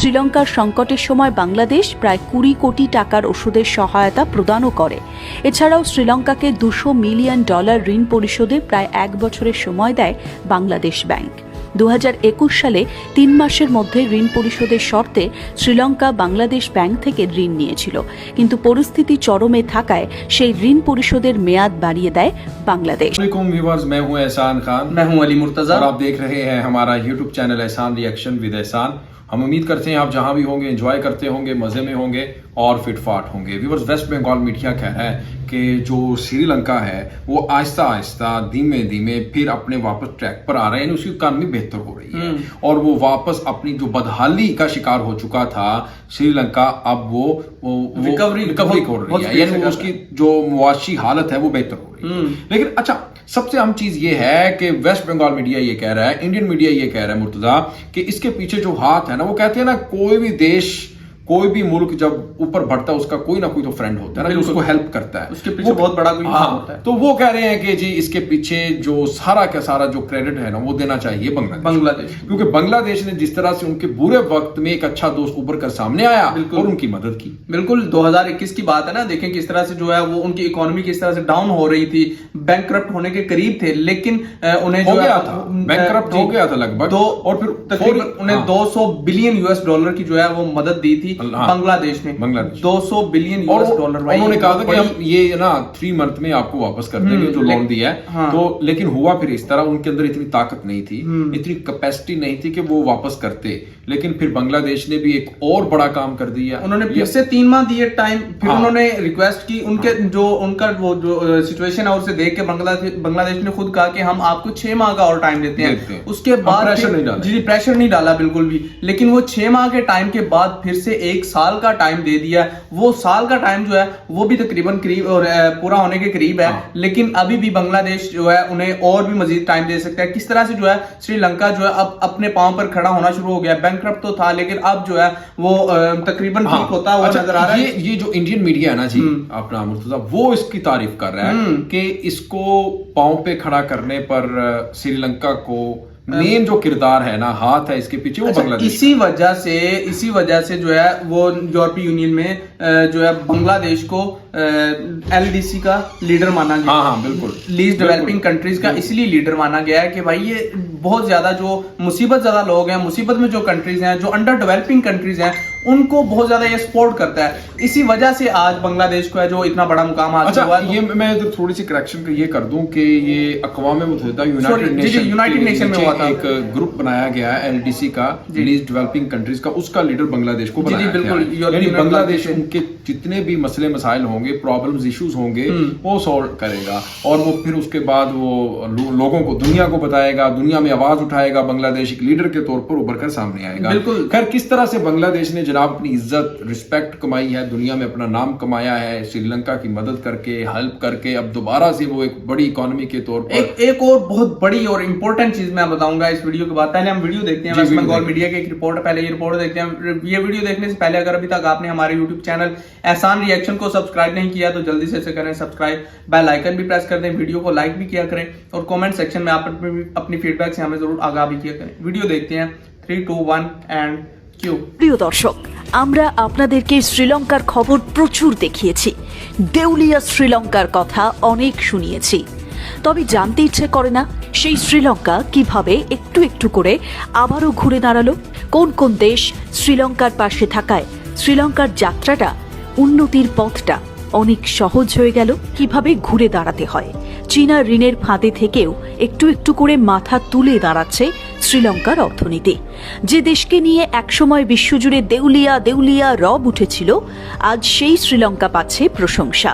শ্রীলঙ্কার সংকটের সময় বাংলাদেশ প্রায় 20 কোটি টাকার ওষুধের সহায়তা প্রদানও করে। এছাড়াও শ্রীলঙ্কাকে $200 মিলিয়ন ঋণ পরিশোধে প্রায় 1 বছরের সময় দেয় বাংলাদেশ ব্যাংক। 2021 সালে 3 মাসের মধ্যে ঋণ পরিশোধের শর্তে শ্রীলঙ্কা বাংলাদেশ ব্যাংক থেকে ঋণ নিয়েছিল, কিন্তু পরিস্থিতি চরমে থাকায় সেই ঋণ পরিশোধের মেয়াদ বাড়িয়ে দেয় বাংলাদেশ। मैं हूं एहसान खान। मैं हूं अली मुर्तजा और आप देख रहे हैं हमारा YouTube चैनल एहसान रिएक्शन विद एहसान। हम उम्मीद करते हैं आप जहां भी होंगे एंजॉय करते होंगे, मजे में होंगे और फिटफाट होंगे। व्यूअर्स, वेस्ट बंगाल मीडिया कह रहा है कि जो श्रीलंका है वो आहिस्ता आहिस्ता धीमे धीमे फिर अपने वापस ट्रैक पर आ रहे हैं, उसकी इकॉनमी बेहतर हो रही है और वो वापस अपनी जो बदहाली का शिकार हो चुका था श्रीलंका, अब वो रिकवरी कर रही है, यानी उसकी जो मुआशी हालत है वो बेहतर हो रही है। लेकिन अच्छा, सबसे अहम चीज ये है कि वेस्ट बंगाल मीडिया ये कह रहा है, इंडियन मीडिया ये कह रहा है मुर्तजा, कि इसके पीछे जो हाथ है ना, वो कहते हैं ना, कोई भी देश, कोई भी मुल्क जब ऊपर बढ़ता है उसका कोई ना कोई तो फ्रेंड होता है ना, जो उसको हेल्प करता है, उसके पीछे बहुत बड़ा कोई हाथ होता है। तो वो कह रहे हैं कि जी इसके पीछे जो सारा का सारा जो क्रेडिट है ना वो देना चाहिए बांग्लादेश, क्योंकि बांग्लादेश ने जिस तरह से उनके बुरे वक्त में एक अच्छा दोस्त उभर कर सामने आया और उनकी मदद की। बिल्कुल 2021 की बात है ना, देखें किस तरह से जो है वो उनकी इकोनॉमी किस तरह से डाउन हो रही थी, बैंकक्रप्ट होने के करीब थे, लेकिन उन्हें जो बैंकक्रप्ट हो गया था लगभग, और फिर तकरीबन उन्हें $200 बिलियन की जो है वो मदद दी थी बांग्लादेश ने। 200 बिलियन $200। उन्होंने कहा था कि हम ये ना 3 मंथ में आपको वापस कर देंगे जो लोन दिया है। तो लेकिन हुआ फिर इस तरह, उनके अंदर इतनी ताकत नहीं थी, इतनी कैपेसिटी नहीं थी कि वो वापस करते। लेकिन फिर बांग्लादेश ने भी एक और बड़ा काम कर दिया, उन्होंने फिर से 3 माह दिए टाइम, फिर उन्होंने रिक्वेस्ट की, उनके जो उनका वो जो सिचुएशन है उसे देख के बांग्लादेश ने खुद कहा कि हम आपको 6 माह का और टाइम देते हैं। उसके बाद प्रेशर नहीं डाला बिल्कुल भी, लेकिन वो 6 माह के टाइम के बाद फिर से 1 साल का टाइम दे दिया। वो साल का टाइम जो है वो भी तकरीबन करीब और पूरा होने के करीब है, लेकिन अभी भी बांग्लादेश जो है उन्हें और भी मजीद टाइम दे सकता है। किस तरह से जो है श्रीलंका जो है अब अपने पांव पर खड़ा होना शुरू हो गया, बैंकक्रप्ट तो था लेकिन अब जो है वो तकरीबन ठीक होता हुआ नजर आ रहा है। ये जो इंडियन मीडिया है ना जी, अपना मुर्तजा, वो इसकी तारीफ कर रहा है कि इसको पांव पे खड़ा करने पर श्रीलंका को मेन जो किरदार है ना, हाथ है इसके पीछे, वो बांग्लादेश। इसी वजह से जो है वो यूरोपीय यूनियन में जो है बांग्लादेश को LDC का लीडर माना गया। हाँ बिल्कुल, लीस्ट डेवलपिंग कंट्रीज का इसलिए लीडर माना गया है कि भाई ये बहुत ज्यादा जो मुसीबत ज्यादा लोग हैं, मुसीबत में जो कंट्रीज हैं, जो अंडर डेवलपिंग कंट्रीज हैं, उनको बहुत ज्यादा ये सपोर्ट करता है। इसी वजह से आज बांग्लादेश को है जो इतना बड़ा मुकाम हासिल हुआ है। ये मैं थोड़ी सी करेक्शन ये कर दूं कि ये अक़वाम मुत्तहिदा यूनाइटेड नेशन में एक ग्रुप बनाया गया है LDC का, लीस्ट डेवलपिंग कंट्रीज का, उसका लीडर बांग्लादेश को बनाया गया है। यानी बांग्लादेश उनके जितने भी मसले मसाइल होंगे, प्रॉब्लम्स, इश्यूज होंगे, वो सॉल्व करेगा और वो फिर उसके बाद वो लोगों को, दुनिया को बताएगा, दुनिया में आवाज उठाएगा, बांग्लादेश एक लीडर के तौर पर उभर कर सामने आएगा। खैर, किस तरह से बांग्लादेश ने जनाब अपनी इज्जत, रिस्पेक्ट कमाई है, दुनिया में अपना नाम कमाया है, श्रीलंका की मदद करके, हेल्प करके, अब दोबारा से वो एक बड़ी इकोनॉमी के तौर पर एक और बहुत बड़ी और इंपॉर्टेंट चीज मैं बताऊंगा इस वीडियो के बाद। पहले हम वीडियो देखते हैं, वेस्ट बंगाल मीडिया की एक रिपोर्ट है, पहले ये रिपोर्ट देखते हैं। ये वीडियो देखने से पहले अगर अभी तक आपने हमारे YouTube चैनल एहसान रिएक्शन को सब्सक्राइब नहीं किया तो जल्दी से इसे करें सब्सक्राइब, बेल आइकन भी प्रेस कर दें, वीडियो को लाइक भी किया करें और कमेंट सेक्शन में आप अपनी फीडबैक से हमें जरूर आगाह भी किया करें। वीडियो देखते हैं 3, 2, 1 एंड क्यू। প্রিয় দর্শক, আমরা আপনাদেরকে শ্রীলঙ্কার খবর প্রচুর দেখিয়েছি, দেউলিয়া শ্রীলঙ্কার কথা অনেক শুনিয়েছি, তবে জানতে ইচ্ছে করে না সেই শ্রীলঙ্কা কিভাবে একটু একটু করে আবারও ঘুরে দাঁড়ালো। কোন কোন দেশ শ্রীলঙ্কার পাশে থাকায় শ্রীলঙ্কার যাত্রাটা, উন্নতির পথটা অনেক সহজ হয়ে গেল, কিভাবে ঘুরে দাঁড়াতে হয়। চীনা ঋণের ফাঁদে থেকেও একটু একটু করে মাথা তুলে দাঁড়াচ্ছে শ্রীলঙ্কার অর্থনীতি। যে দেশকে নিয়ে একসময় বিশ্বজুড়ে দেউলিয়া দেউলিয়া রব উঠেছিল, আজ সেই শ্রীলঙ্কা পাচ্ছে প্রশংসা।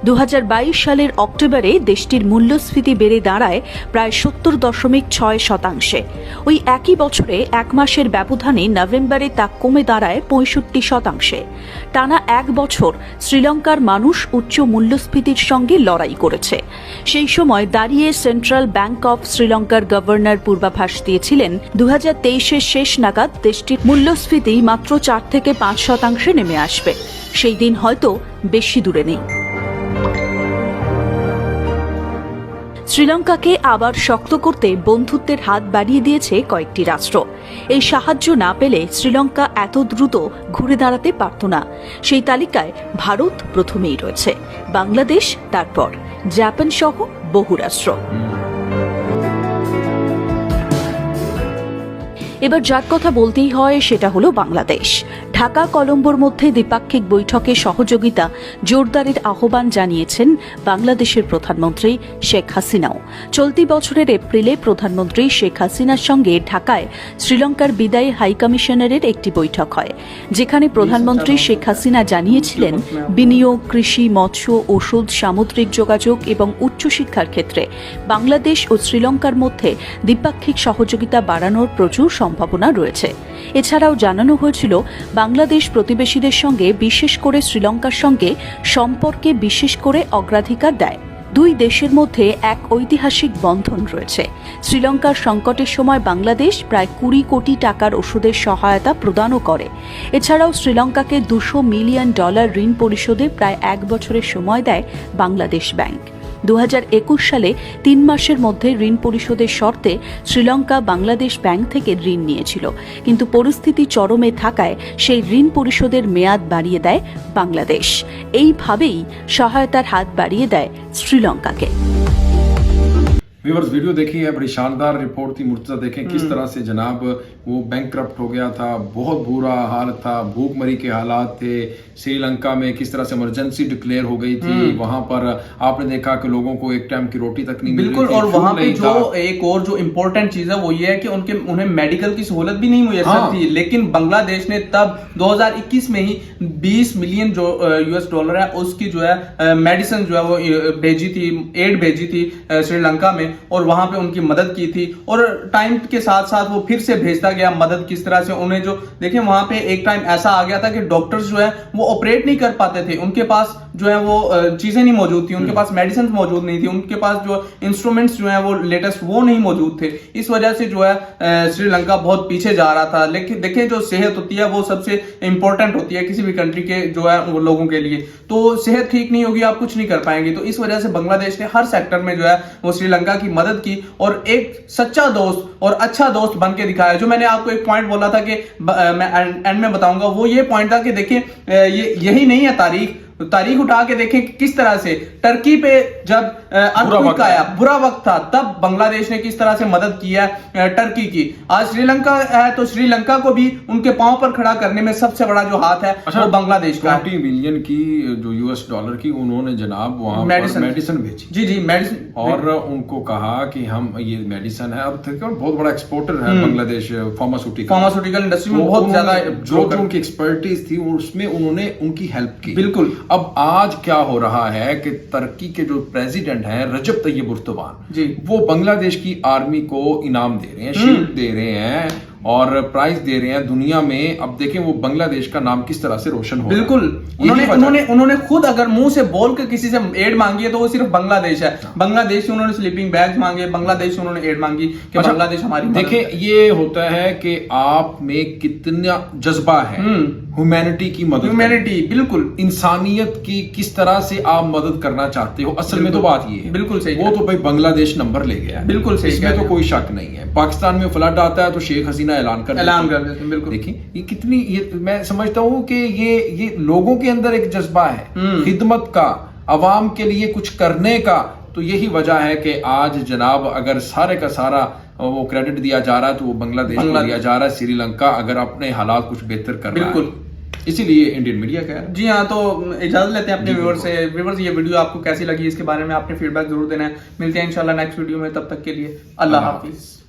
2022 সালের অক্টোবরে দেশটির মূল্যস্ফীতি বেড়ে দাঁড়ায় প্রায় 70.6%। ওই একই বছরে 1 মাসের ব্যবধানে নভেম্বরে তা কমে দাঁড়ায় 65%। টানা 1 বছর শ্রীলঙ্কার মানুষ উচ্চ মূল্যস্ফীতির সঙ্গে লড়াই করেছে। সেই সময় দাঁড়িয়ে সেন্ট্রাল ব্যাংক অফ শ্রীলঙ্কার গভর্নর পূর্বাভাস দিয়েছিলেন 2023-এর শেষ নাগাদ দেশটির মূল্যস্ফীতি মাত্র 4 থেকে 5% নেমে আসবে। সেই দিন হয়তো বেশি দূরে নেই। শ্রীলঙ্কাকে আবার শক্ত করতে বন্ধুত্বের হাত বাড়িয়ে দিয়েছে কয়েকটি রাষ্ট্র। এই সাহায্য না পেলে শ্রীলঙ্কা এত দ্রুত ঘুরে দাঁড়াতে পারত না। সেই তালিকায় ভারত প্রথমেই রয়েছে, বাংলাদেশ তারপর, জাপান সহ বহু রাষ্ট্র। এবার যার কথা বলতেই হয় সেটা হলো বাংলাদেশ। ঢাকা কলম্বোর মধ্যে দ্বিপাক্ষিক বৈঠকে সহযোগিতা জোরদারের আহ্বান জানিয়েছেন বাংলাদেশের প্রধানমন্ত্রী শেখ হাসিনাও। চলতি বছরের এপ্রিলে প্রধানমন্ত্রী শেখ হাসিনার সঙ্গে ঢাকায় শ্রীলঙ্কার বিদায়ী হাইকমিশনারের একটি বৈঠক হয়, যেখানে প্রধানমন্ত্রী শেখ হাসিনা জানিয়েছিলেন বিনিয়োগ, কৃষি, মৎস্য, ওষুধ, সামুদ্রিক যোগাযোগ এবং উচ্চশিক্ষার ক্ষেত্রে বাংলাদেশ ও শ্রীলঙ্কার মধ্যে দ্বিপাক্ষিক সহযোগিতা বাড়ানোর প্রচুর সম্ভাবনা রয়েছে। এছাড়াও জানানো হয়েছিল বাংলাদেশ প্রতিবেশীদের সঙ্গে, বিশেষ করে শ্রীলঙ্কার সঙ্গে সম্পর্কে বিশেষ করে অগ্রাধিকার দেয়। দুই দেশের মধ্যে এক ঐতিহাসিক বন্ধন রয়েছে। শ্রীলঙ্কার সংকটের সময় বাংলাদেশ প্রায় 20 কোটি টাকার ওষুধের সহায়তা প্রদানও করে। এছাড়াও শ্রীলঙ্কাকে $200 মিলিয়ন ঋণ পরিশোধে প্রায় 1 বছরের সময় দেয় বাংলাদেশ ব্যাংক। 2021 সালে 3 মাসের মধ্যে ঋণ পরিশোধের শর্তে শ্রীলঙ্কা বাংলাদেশ ব্যাংক থেকে ঋণ নিয়েছিল, কিন্তু পরিস্থিতি চরমে থাকায় সেই ঋণ পরিশোধের মেয়াদ বাড়িয়ে দেয় বাংলাদেশ। এইভাবেই সহায়তার হাত বাড়িয়ে দেয় শ্রীলঙ্কাকে। व्यूअर्स वीडियो देखी है, बड़ी शानदार रिपोर्ट थी। मुर्तजा देखें किस तरह से जनाब वो बैंकक्रप्ट हो गया था, बहुत बुरा हाल था, भूखमरी के हालात थे। श्रीलंका में किस तरह से इमरजेंसी डिक्लेयर हो गई थी, वहां पर आपने देखा कि लोगों को एक टाइम की रोटी तक नहीं मिल रही थी। बिल्कुल, और वहां पे जो एक और जो इम्पोर्टेंट चीज है वो ये है कि उन्हें मेडिकल की सहूलत भी नहीं मुयस्सर थी, लेकिन बांग्लादेश ने तब 2021 में ही $20 मिलियन जो $US है उसकी जो है मेडिसिन जो है वो भेजी थी, एड भेजी थी श्रीलंका में, और वहां पे उनकी मदद की थी। और टाइम के साथ साथ वो फिर से भेजता गया मदद। किस तरह से उन्हें जो देखें, वहां पे एक टाइम ऐसा आ गया था कि डॉक्टर्स जो है वो ऑपरेट नहीं कर पाते थे, उनके पास जो है वो चीजें नहीं मौजूद थी, उनके पास मेडिसिन मौजूद नहीं थी, उनके पास जो इंस्ट्रूमेंट्स जो है वो लेटेस्ट वो नहीं मौजूद थे। इस वजह से जो है श्रीलंका बहुत पीछे जा रहा था। लेकिन देखें, जो सेहत होती है वो सबसे इंपॉर्टेंट होती है किसी भी कंट्री के जो है वो लोगों के लिए। तो सेहत ठीक नहीं होगी, आप कुछ नहीं कर पाएंगे। तो इस वजह से बांग्लादेश ने हर सेक्टर में जो है वो श्रीलंका की मदद की और एक सच्चा दोस्त और अच्छा दोस्त बन के दिखाया। जो मैंने आपको एक पॉइंट बोला था कि मैं एंड में बताऊंगा, वो ये पॉइंट था कि देखिए यही नहीं है तारीख उठा के देखें कि किस तरह से टर्की पे जब अर्थक्वेक आया, बुरा वक्त था, तब बांग्लादेश ने किस तरह से मदद की है टर्की की। आज श्रीलंका है तो श्रीलंका को भी उनके पांव पर खड़ा करने में सबसे बड़ा जो हाथ है वो बांग्लादेश का। 20 मिलियन की जो $US की उन्होंने जनाब वहां मेडिसिन भेजी। जी मेडिसिन, और उनको कहा कि हम ये मेडिसिन है, अब बहुत बड़ा एक्सपोर्टर है बांग्लादेश फार्मास्यूटिकल इंडस्ट्री में, बहुत ज्यादा जो उनकी एक्सपर्टीज थी उसमें उन्होंने उनकी हेल्प की। बिल्कुल। अब आज क्या हो रहा है कि तुर्की के जो प्रेसिडेंट हैं रजब तैयब एर्दोगान जी, वो बांग्लादेश की आर्मी को इनाम दे रहे हैं, शील्ड दे रहे हैं और प्राइज दे रहे हैं दुनिया में। अब देखें वो बांग्लादेश का नाम किस तरह से रोशन हो। बिल्कुल, उन्होंने खुद अगर मुंह से बोल के किसी से एड मांगी है तो वो सिर्फ बांग्लादेश है। बांग्लादेश से उन्होंने स्लीपिंग बैग्स मांगे, बांग्लादेश से उन्होंने एड मांगी कि बांग्लादेश हमारी। देखें, ये होता है कि आप में कितना जज्बा है ह्यूमैनिटी की मदद, बिल्कुल, इंसानियत की किस तरह से आप मदद करना चाहते हो। असल में तो बात ये है, बिल्कुल सही, वो तो भाई बांग्लादेश नंबर ले गया, बिल्कुल सही, इसमें तो कोई शक नहीं है। पाकिस्तान में फ्लड आता है तो शेख हसीना ऐलान कर देते हैं। बिल्कुल, देखिए ये कितनी, मैं समझता हूँ कि ये लोगों के अंदर एक जज्बा है खिदमत का, अवाम के लिए कुछ करने का। तो यही वजह है कि आज जनाब अगर सारे का सारा वो क्रेडिट दिया जा रहा है तो वो बांग्लादेश को दिया जा रहा है। श्रीलंका अगर अपने हालात कुछ बेहतर कर रहा है, इसीलिए इंडियन मीडिया कह रहा है। जी हाँ, तो इजाजत लेते हैं अपने व्यूअर्स से। व्यूअर्स, ये वीडियो आपको कैसी लगी, इसके बारे में आपने फीडबैक जरूर देना है। मिलते हैं इंशाल्लाह नेक्स्ट वीडियो में, तब तक के लिए अल्लाह हाफिज।